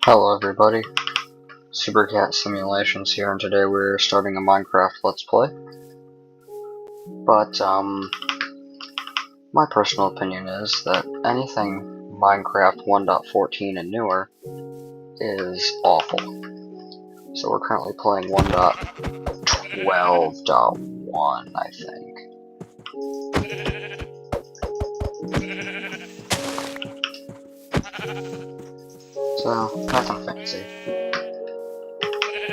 Hello everybody, Supercat Simulations here, and today we're starting a Minecraft Let's Play. But, my personal opinion is that anything Minecraft 1.14 and newer is awful. So we're currently playing 1.12.1, I think. So, nothing fancy.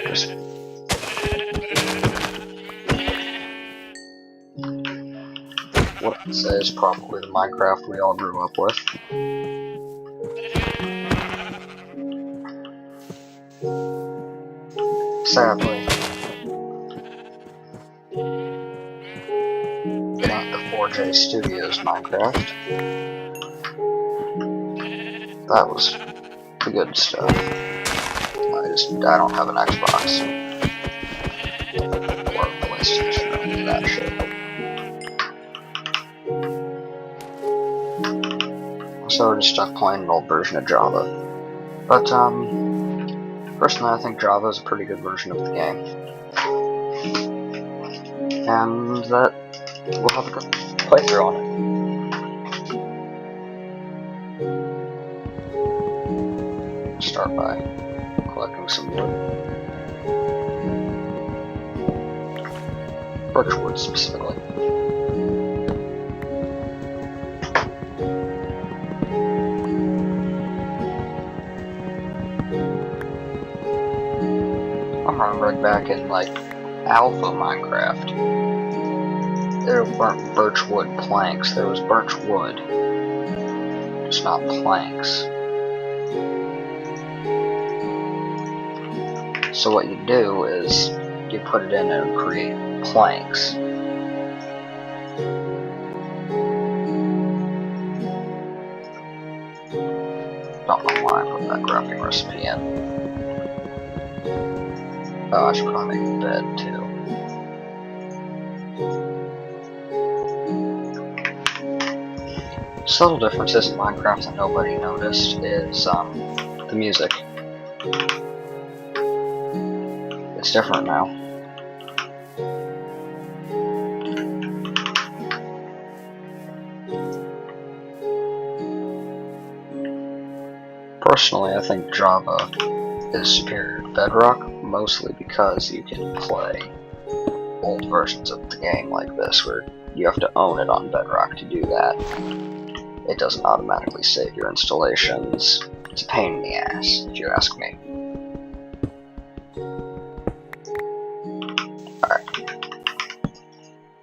Just what I'd say is probably the Minecraft we all grew up with. Sadly, it ain't the 4J Studios Minecraft. That was the good stuff. I don't have an Xbox or a PlayStation or any of that shit. So we're just stuck playing an old version of Java. But, personally I think Java is a pretty good version of the game. And that we'll have a good playthrough on it. Start by collecting some wood. Birchwood specifically. I'm remembering back in, like, Alpha Minecraft, there weren't birchwood planks, there was birchwood, just not planks. So what you do is, you put it in and create planks. Don't know why I put that crafting recipe in. Oh, I should probably make a bed too. Subtle differences in Minecraft that nobody noticed is the music. It's different now. Personally, I think Java is superior to Bedrock, mostly because you can play old versions of the game like this, where you have to own it on Bedrock to do that. It doesn't automatically save your installations. It's a pain in the ass, if you ask me. Alright.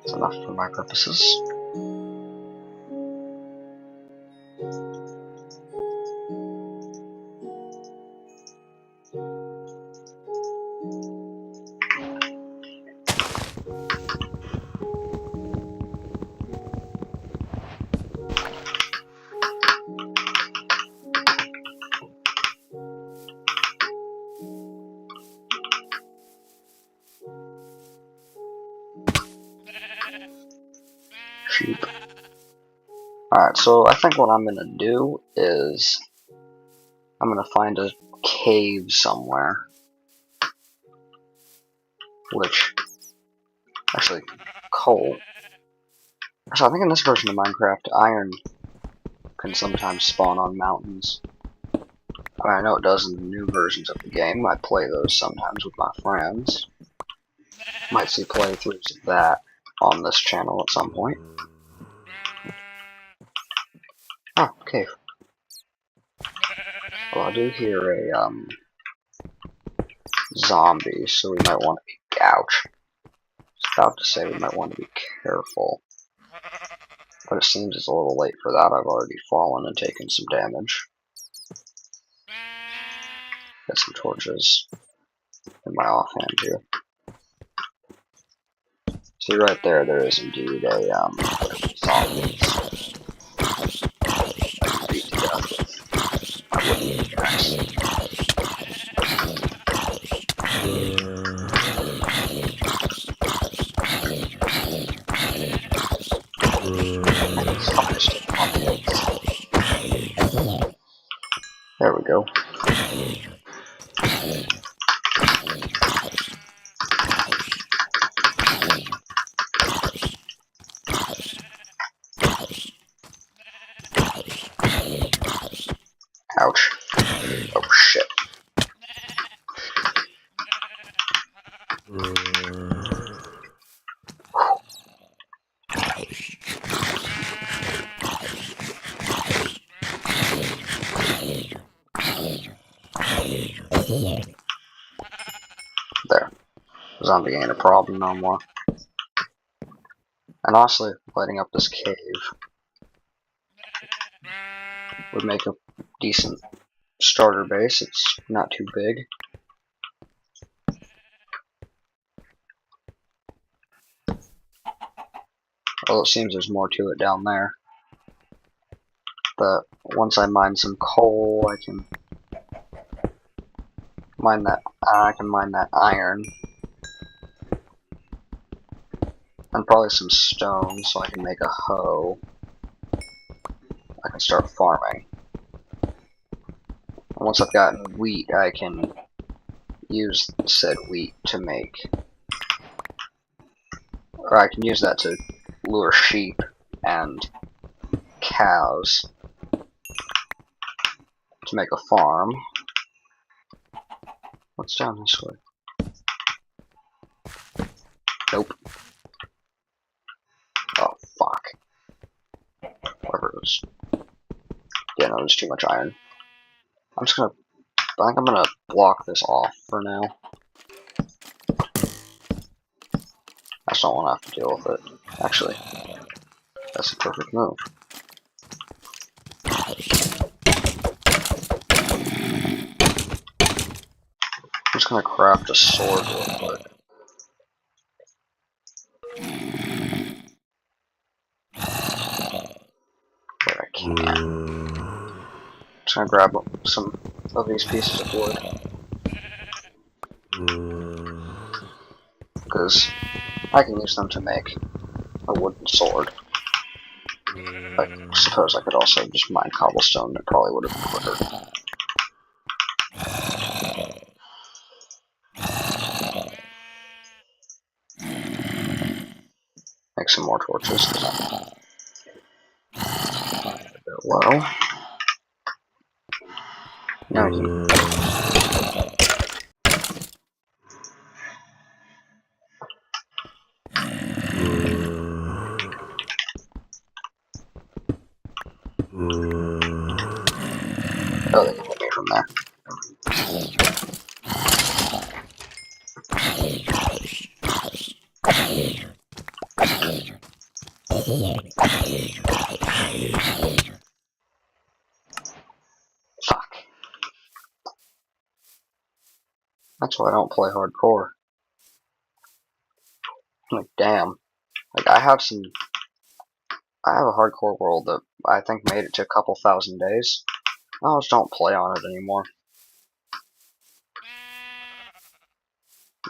That's enough for my purposes. Sheep. Alright, so I think what I'm gonna do is I'm gonna find a cave somewhere. Which, actually, coal. So I think in this version of Minecraft, iron can sometimes spawn on mountains. I know it does in the new versions of the game. I play those sometimes with my friends. Might see playthroughs of that on this channel at some point. Oh, cave. Well, I do hear a, zombie, so we might want to be ouch. I was about to say we might want to be careful. But it seems it's a little late for that. I've already fallen and taken some damage. Got some torches in my offhand here. See right there, there is indeed a, zombie. Beat to death with my wooden pickaxe. There we go. There. Zombie ain't a problem no more. And honestly, lighting up this cave would make a decent starter base. It's not too big. Well, it seems there's more to it down there. But once I mine some coal, I can mine that. I can mine that iron, and probably some stone, so I can make a hoe. I can start farming. And once I've gotten wheat, I can use said wheat to make, or I can use that to lure sheep and cows to make a farm. What's down this way? Nope. Oh, fuck. Whatever it is. Yeah, no, there's too much iron. I think I'm gonna block this off for now. I just don't want to have to deal with it. Actually, that's a perfect move. I'm just gonna craft a sword real quick. But I can't. Just gonna grab some of these pieces of wood. Because I can use them to make a wooden sword. I suppose I could also just mine cobblestone, it probably would have been quicker. Make some more torches, because I'm a bit low. Now I can... Oh, they can hit me from there. Fuck. That's why I don't play hardcore. Like, damn. Like, I have a hardcore world that I think made it to a couple thousand days. I just don't play on it anymore.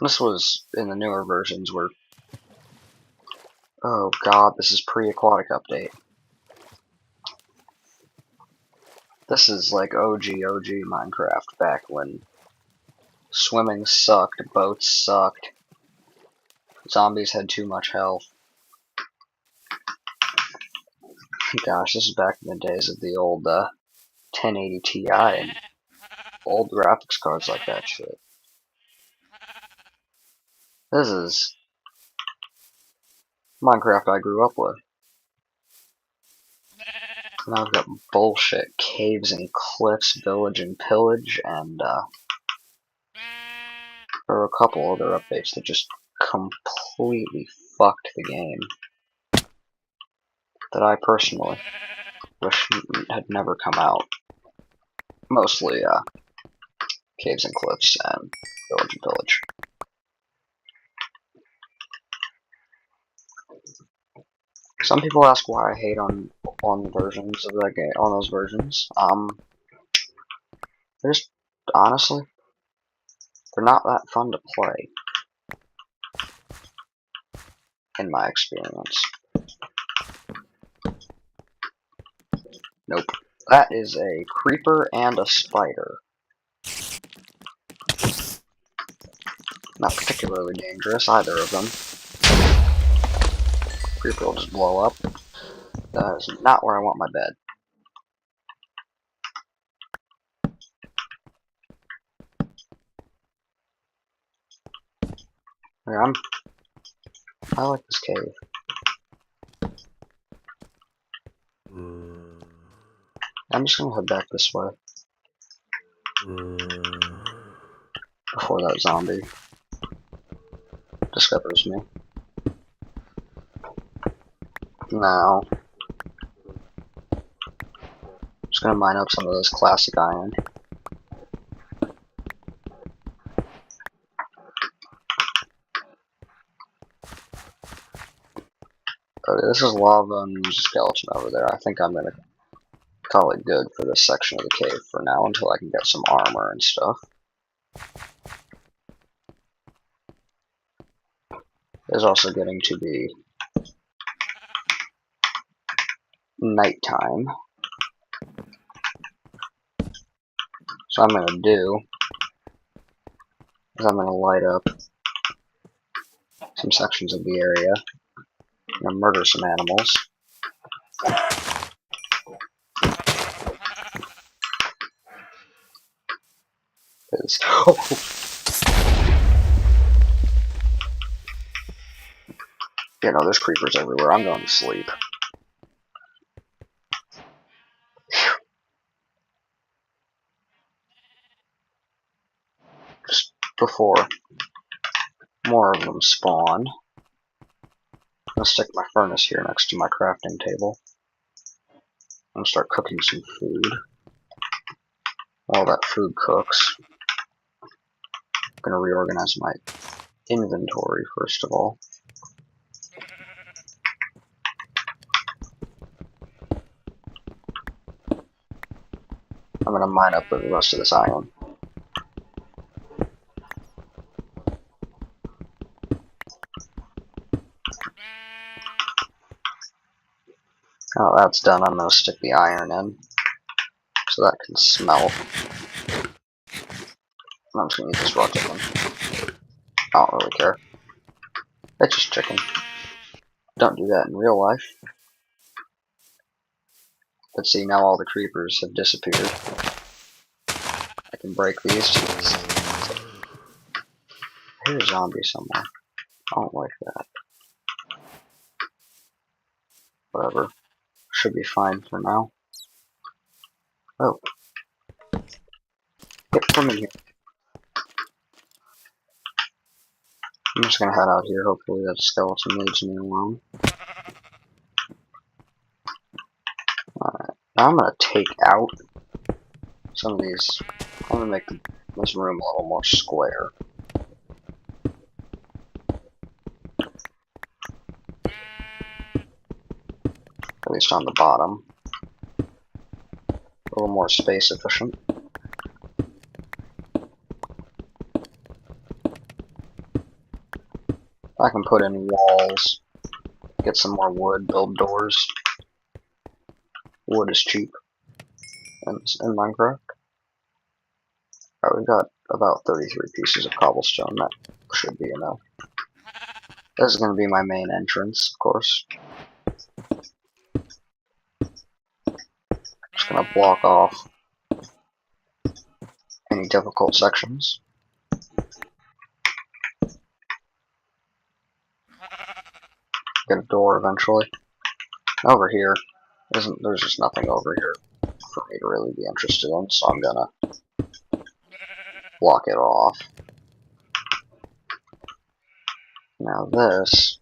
This was in the newer versions where... Oh god, this is pre-aquatic update. This is like OG Minecraft back when swimming sucked, boats sucked, zombies had too much health. Gosh, this is back in the days of the old 1080 Ti and old graphics cards like that shit. This is Minecraft I grew up with. Now I've got bullshit caves and cliffs, village and pillage, and there are a couple other updates that just completely fucked the game. That I personally wish had never come out. Mostly, caves and cliffs and village and pillage. Some people ask why I hate on versions of that game, on those versions. They're just, honestly, they're not that fun to play. In my experience. Nope. That is a creeper and a spider. Not particularly dangerous, either of them. Creeper will just blow up. That is not where I want my bed. Here, I like this cave. I'm just gonna head back this way. before that zombie discovers me. Now, I'm just gonna mine up some of this classic iron. Okay, this is lava and there's a skeleton over there. I think I'm gonna call it good for this section of the cave for now until I can get some armor and stuff. There's also getting to be nighttime. So I'm gonna do is I'm gonna light up some sections of the area. I'm gonna murder some animals. You know, there's creepers everywhere. I'm going to sleep. Just before more of them spawn, I'm gonna stick my furnace here next to my crafting table. I'm gonna start cooking some food. While that food cooks, I'm gonna reorganize my inventory first of all. I'm gonna mine up the rest of this iron. Now that's done, I'm gonna stick the iron in so that can smelt. And I'm just gonna eat this raw chicken. I don't really care. It's just chicken. Don't do that in real life. But see, now all the creepers have disappeared. I can break these. Here's a zombie somewhere. I don't like that. Whatever. Should be fine for now. Oh. Get from in here. I'm just gonna head out here. Hopefully that skeleton leaves me alone. Alright. Now I'm gonna take out some of these. I'm gonna make this room a little more square. At least on the bottom. A little more space efficient. I can put in walls. Get some more wood, build doors. Wood is cheap in Minecraft. Alright, we've got about 33 pieces of cobblestone. That should be enough. This is going to be my main entrance, of course. Just going to block off any difficult sections. Get a door eventually. Over here, there's just nothing over here for me to really be interested in, so I'm gonna block it off. Now this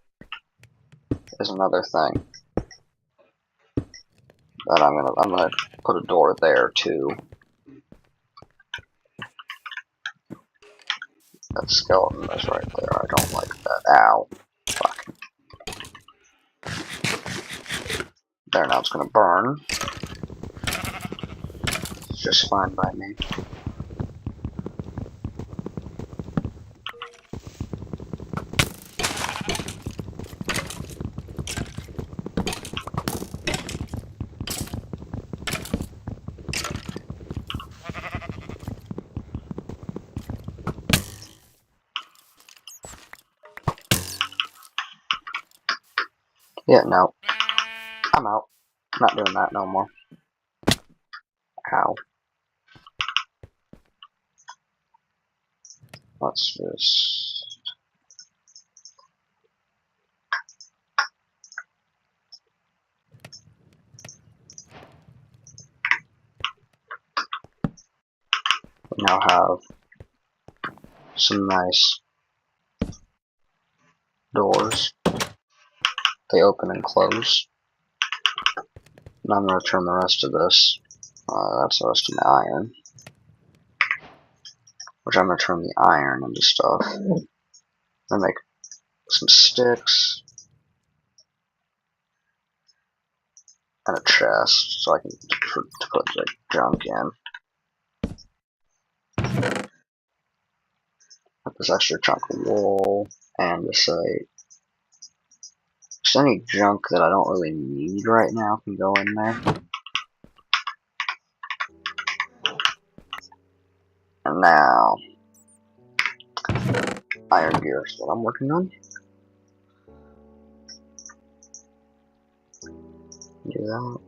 is another thing that I'm gonna put a door there too. That skeleton is right there. I don't like that. Ow. Fuck. There, now it's gonna burn. It's just fine by me. Yeah, no. I'm out. I'm not doing that no more. Ow. Let's just... We now have some nice doors. They open and close. And I'm going to turn the rest of this. That's the rest of my iron. Which I'm going to turn the iron into stuff. And make some sticks. And a chest, so I can to put the junk in. Put this extra chunk of wool, and this just any junk that I don't really need right now can go in there. And now, iron gear is what I'm working on. Do that.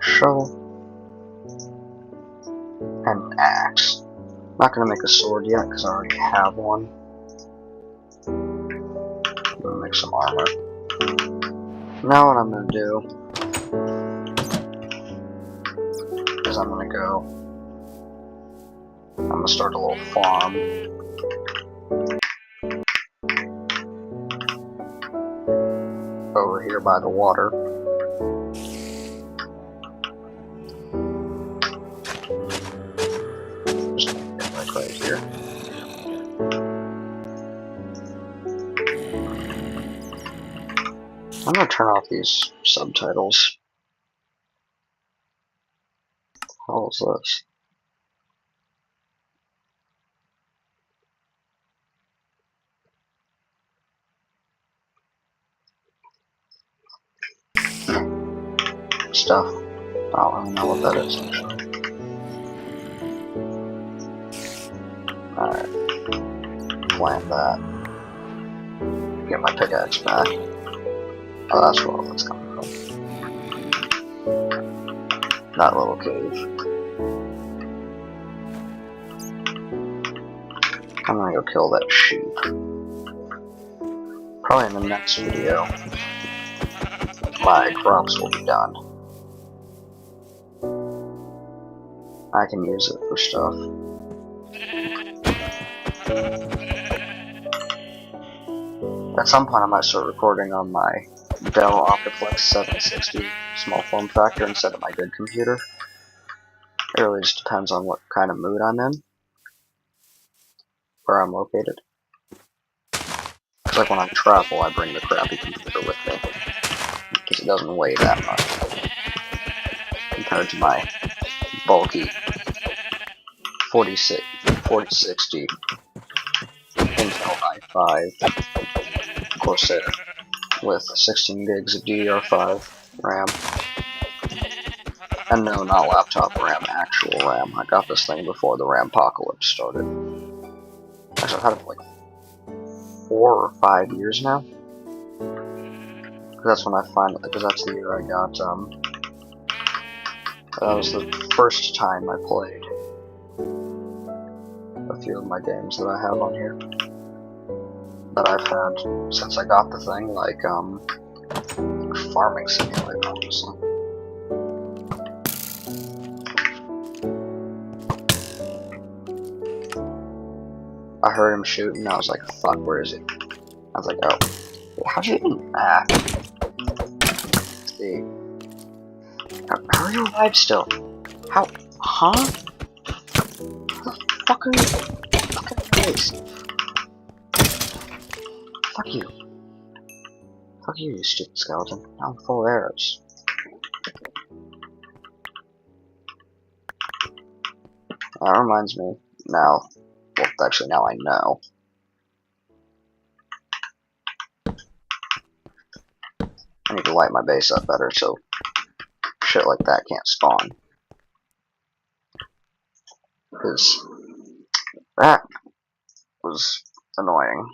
Shovel. And an axe. I'm not going to make a sword yet because I already have one. I'm going to make some armor. Now what I'm going to do is I'm going to start a little farm. Over here by the water. Just get like right here. I'm gonna turn off these subtitles. How is this? Stuff. I don't really know what that is actually. Alright. Plant that. Get my pickaxe back. Oh, that's where all that's coming from. That little cave. I'm gonna go kill that sheep. Probably in the next video, my crops will be done. I can use it for stuff. At some point I might start recording on my Dell Optiplex 760 small form factor instead of my good computer. It really just depends on what kind of mood I'm in. Where I'm located. It's like when I travel, I bring the crappy computer with me. Because it doesn't weigh that much. Compared to my bulky 4060 Intel i5 Corsair with 16 gigs of DDR5 RAM. And no, not laptop RAM, actual RAM. I got this thing before the RAM-pocalypse started. Actually, I've had it for like 4 or 5 years now. That's when I finally, because that's the year I got, that was the first time I played a few of my games that I have on here. That I've had since I got the thing, like, Farming Simulator, honestly. I heard him shoot, and I was like, fuck, where is he? I was like, oh. How'd you even... See. How are you alive still? How? Huh? How the fuck are you? Fucking face. Fuck you. Fuck you, you stupid skeleton. I'm full of arrows. That reminds me. Now. Well, actually, now I know. I need to light my base up better so shit like that can't spawn. Because that was annoying,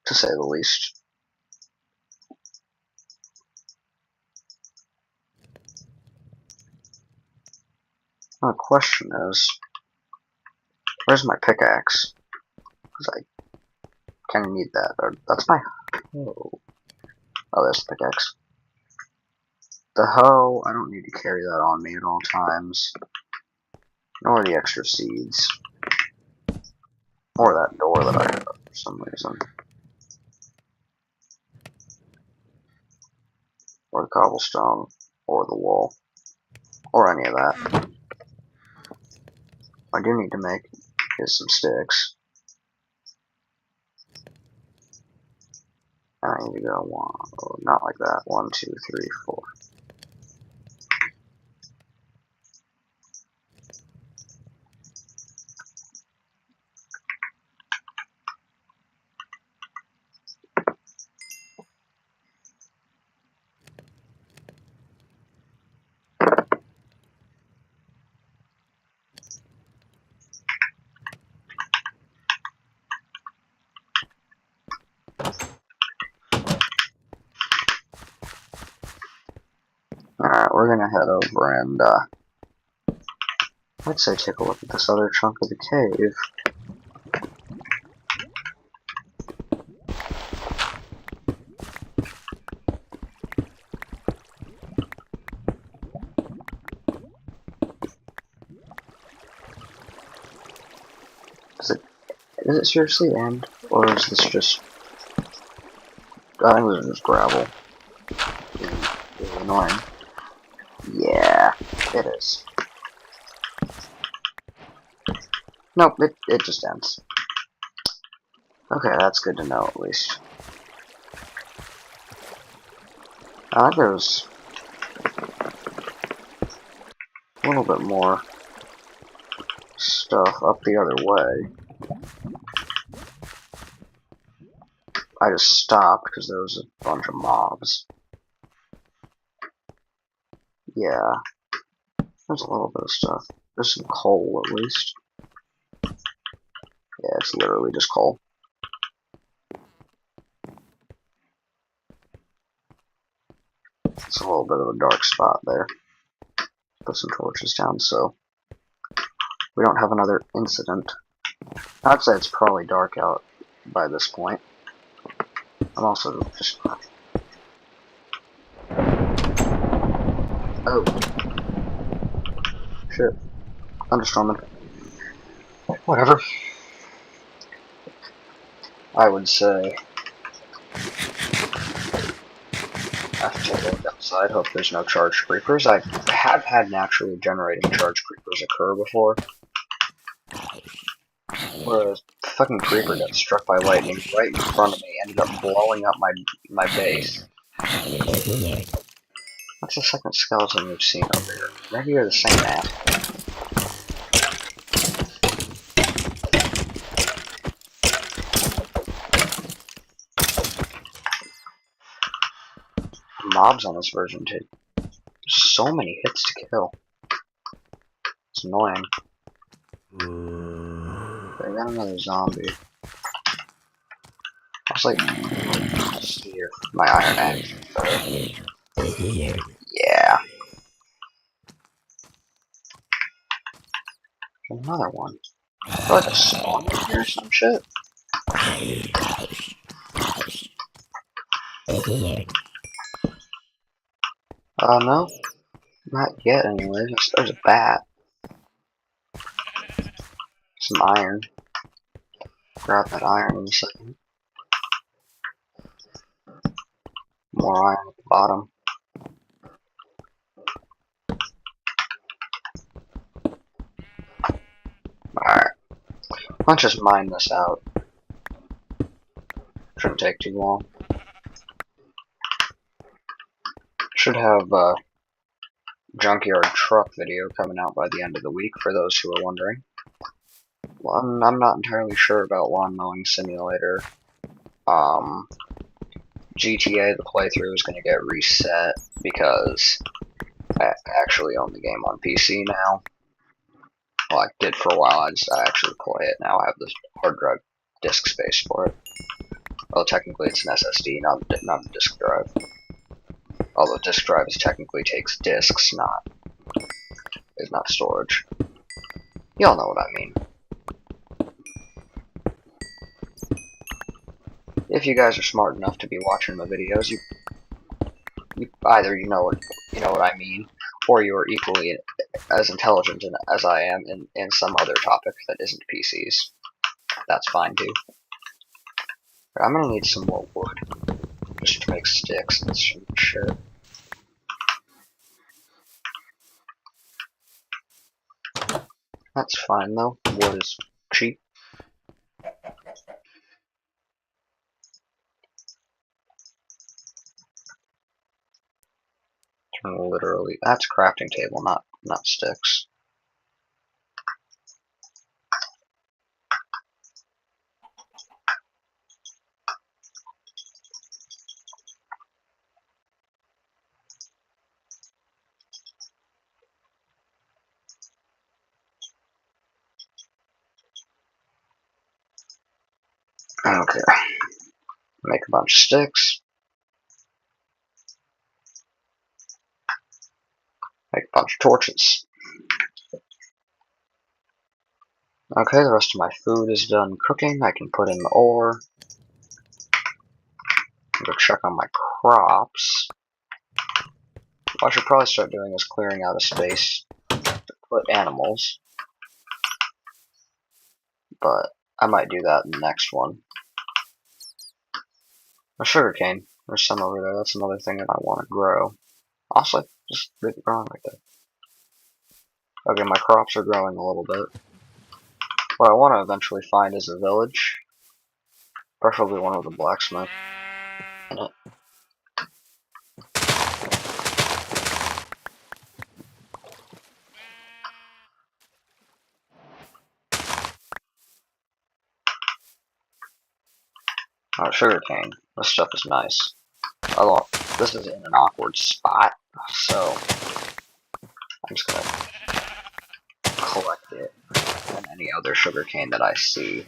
to say the least. Now the question is, where's my pickaxe? Because I kind of need that. Or that's my hoe. Oh, there's the pickaxe. The hoe, I don't need to carry that on me at all times. Nor the extra seeds. Or that door that I have for some reason. Or the cobblestone. Or the wall. Or any of that. What I do need to make is some sticks. And I need to go not like that. 1, 2, 3, 4. Alright, we're gonna head over and, I'd say take a look at this other chunk of the cave. Is it seriously end? Or is this just... I think this is just gravel. Is it annoying? Yeah, it is. Nope, it just ends. Okay, that's good to know at least. I think there's a little bit more stuff up the other way. I just stopped because there was a bunch of mobs. Yeah, there's a little bit of stuff. There's some coal at least. Yeah, it's literally just coal. It's a little bit of a dark spot there. Put some torches down so we don't have another incident. I'd say it's probably dark out by this point. I'm also just... Oh. Shit. Thunderstorming. Whatever. I would say... I have to take a look outside, hope there's no charged creepers. I have had naturally generating charged creepers occur before. Where a fucking creeper got struck by lightning right in front of me, ended up blowing up my base. That's the second skeleton we've seen over here. Maybe you're the same man. Mobs on this version take so many hits to kill. It's annoying. I got another zombie. I was like, see here, my iron axe. Yeah. Another one. I feel like a spawn in here or some shit. No. Not yet, anyways. There's a bat. Some iron. Grab that iron in a second. More iron at the bottom. Alright. Let's just mine this out. Shouldn't take too long. Should have a junkyard truck video coming out by the end of the week for those who are wondering. Well, I'm not entirely sure about Lawn Mowing Simulator. GTA, the playthrough is going to get reset because I actually own the game on PC now. Well, I did for a while. I actually play it now. I have the hard drive disk space for it. Well, technically it's an SSD, not a disk drive. Although disk drives technically takes disks, not. enough storage. Y'all know what I mean. If you guys are smart enough to be watching my videos, you either you know what I mean, or you are equally as intelligent as I am in some other topic that isn't PCs. That's fine too. But I'm gonna need some more wood just to make sticks and some shit. That's fine though. Wood is cheap. Literally, that's crafting table, not sticks. Okay. Make a bunch of sticks. Make a bunch of torches. Okay, the rest of my food is done cooking. I can put in the ore. Go check on my crops. What I should probably start doing is clearing out a space to put animals. But I might do that in the next one. A sugarcane. There's some over there. That's another thing that I want to grow. Honestly, just leave it growing right there. Okay, my crops are growing a little bit. What I want to eventually find is a village. Preferably one with a blacksmith in it. Oh, sugarcane. This stuff is nice. Although, this is in an awkward spot, so I'm just gonna collect it and any other sugarcane that I see.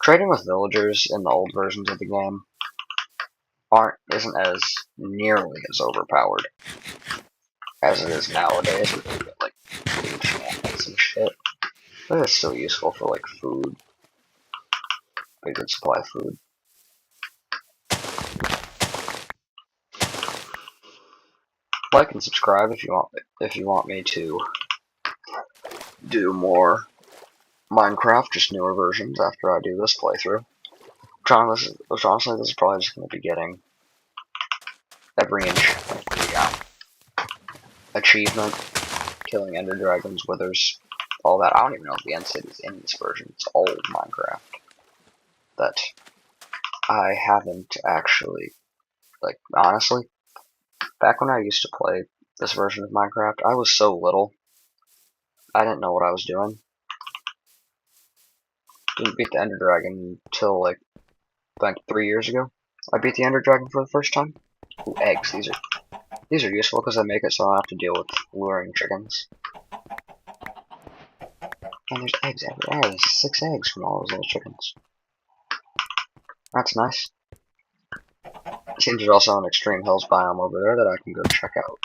Trading with villagers in the old versions of the game isn't as nearly as overpowered as it is nowadays, where you get like enchantments and shit. But it's still useful for like food. A good supply of food. Like and subscribe if you want me to do more Minecraft, just newer versions after I do this playthrough. Which honestly, this is probably just going to be getting every achievement, killing ender dragons, withers, all that. I don't even know if the end city is in this version. It's old Minecraft that I haven't actually, like, honestly, back when I used to play this version of Minecraft, I was so little, I didn't know what I was doing. Didn't beat the ender dragon until like 3 years ago. I beat the ender dragon for the first time. Ooh, eggs. These are useful because they make it so I don't have to deal with luring chickens. And there's eggs everywhere. There's 6 eggs from all those little chickens. That's nice. It seems there's also an extreme hills biome over there that I can go check out.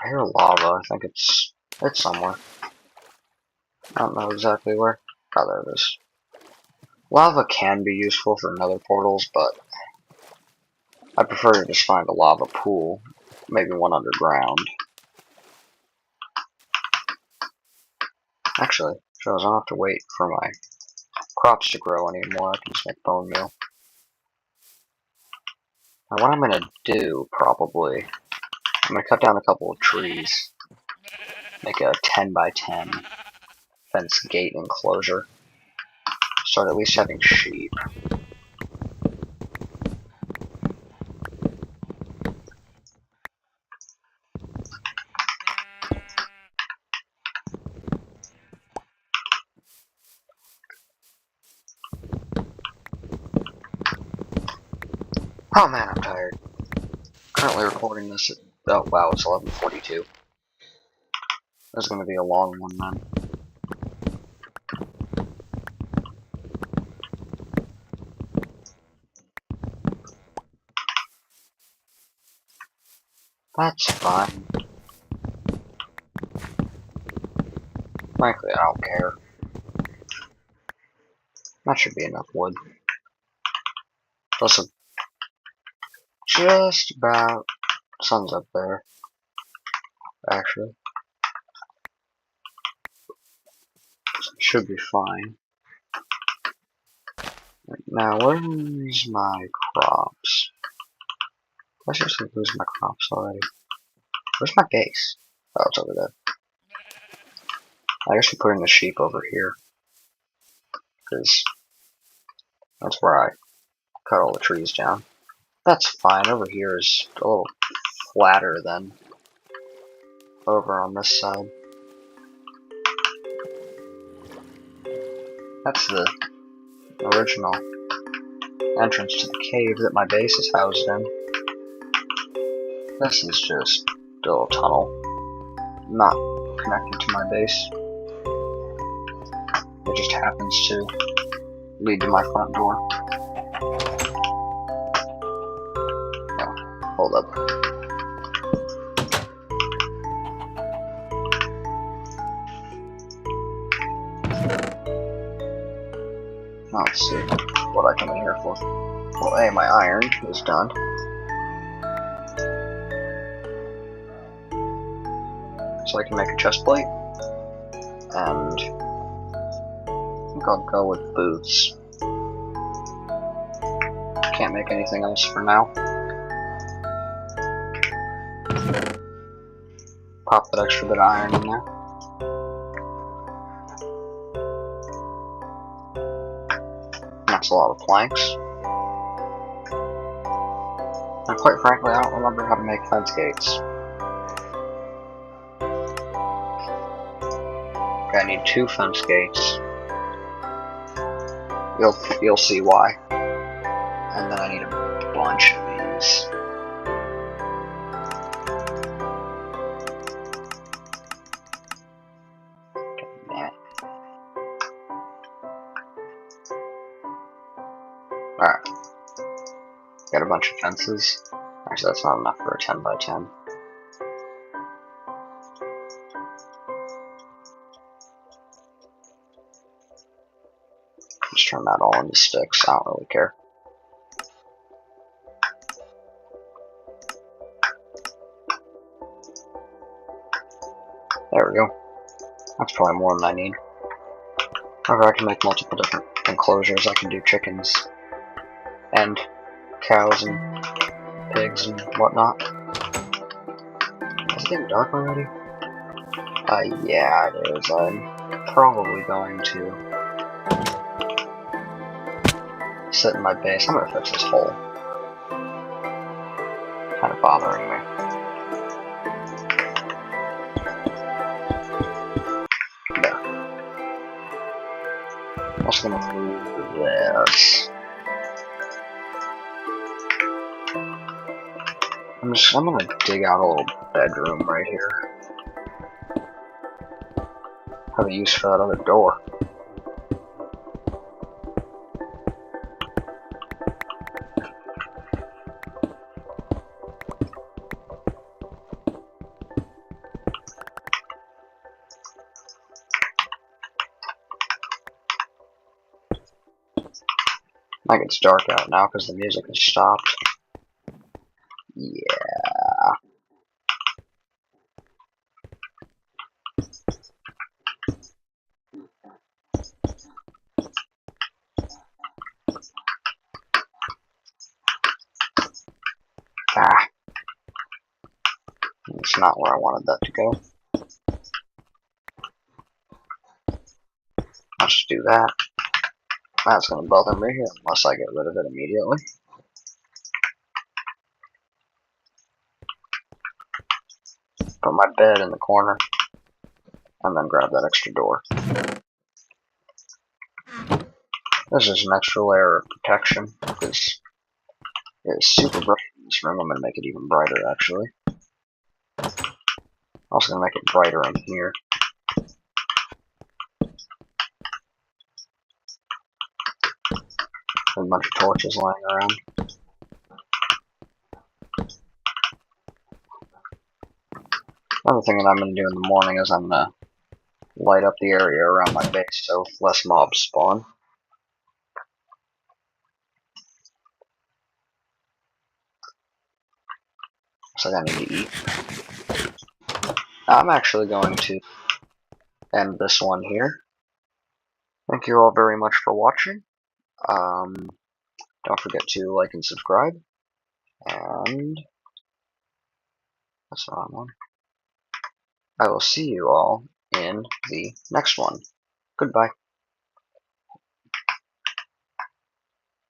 I hear lava. I think it's somewhere. I don't know exactly where. Oh, there it is. Lava can be useful for nether portals, but I prefer to just find a lava pool. Maybe one underground. Actually, so I don't have to wait for my crops to grow anymore. I can just make bone meal. Now what I'm going to do, probably, I'm going to cut down a couple of trees. Make a 10 by 10 fence gate enclosure. Start at least having sheep. Oh man, I'm tired. Currently recording this at, oh wow, it's 11:42. This is going to be a long one then. That's fine. Frankly, I don't care. That should be enough wood. Plus, just about sun's up there, actually. So it should be fine. Now, where's my crops? I seriously lose my crops already. Where's my base? Oh, it's over there. I guess we're putting the sheep over here, because that's where I cut all the trees down. That's fine. Over here is a little flatter than over on this side. That's the original entrance to the cave that my base is housed in. This is just a little tunnel, not connected to my base. It just happens to lead to my front door. Oh, hold up. Let's see what I come in here for. Well, hey, my iron is done. So I can make a chest plate. And I think I'll go with boots. Can't make anything else for now. Pop that extra bit of iron in there. That's a lot of planks. And quite frankly, I don't remember how to make fence gates. Okay, I need 2 fence gates. You'll see why. And then I need a bunch of these. Damn it. Alright. Got a bunch of fences. Actually, that's not enough for a 10 by 10. Just turn that all into sticks. I don't really care. There we go. That's probably more than I need. However, I can make multiple different enclosures. I can do chickens and cows and pigs and whatnot. Is it getting dark already? Yeah, it is. I'm probably going to sit in my base. I'm gonna fix this hole. Kind of bothering me. There. I'm also gonna move this. I'm gonna dig out a little bedroom right here. Have a use for that other door. I think it's dark out now because the music has stopped. Yeah. Ah. It's not where I wanted that to go. Let's just do that. That's gonna bother me here unless I get rid of it immediately. Put my bed in the corner. And then grab that extra door. This is an extra layer of protection because it is super bright in this room. I'm going to make it even brighter, actually. Also going to make it brighter in here. A bunch of torches lying around. Another thing that I'm going to do in the morning is I'm going to light up the area around my base so less mobs spawn. So I need to eat. I'm actually going to end this one here. Thank you all very much for watching. Don't forget to like and subscribe. And that's the wrong one. I will see you all in the next one. Goodbye.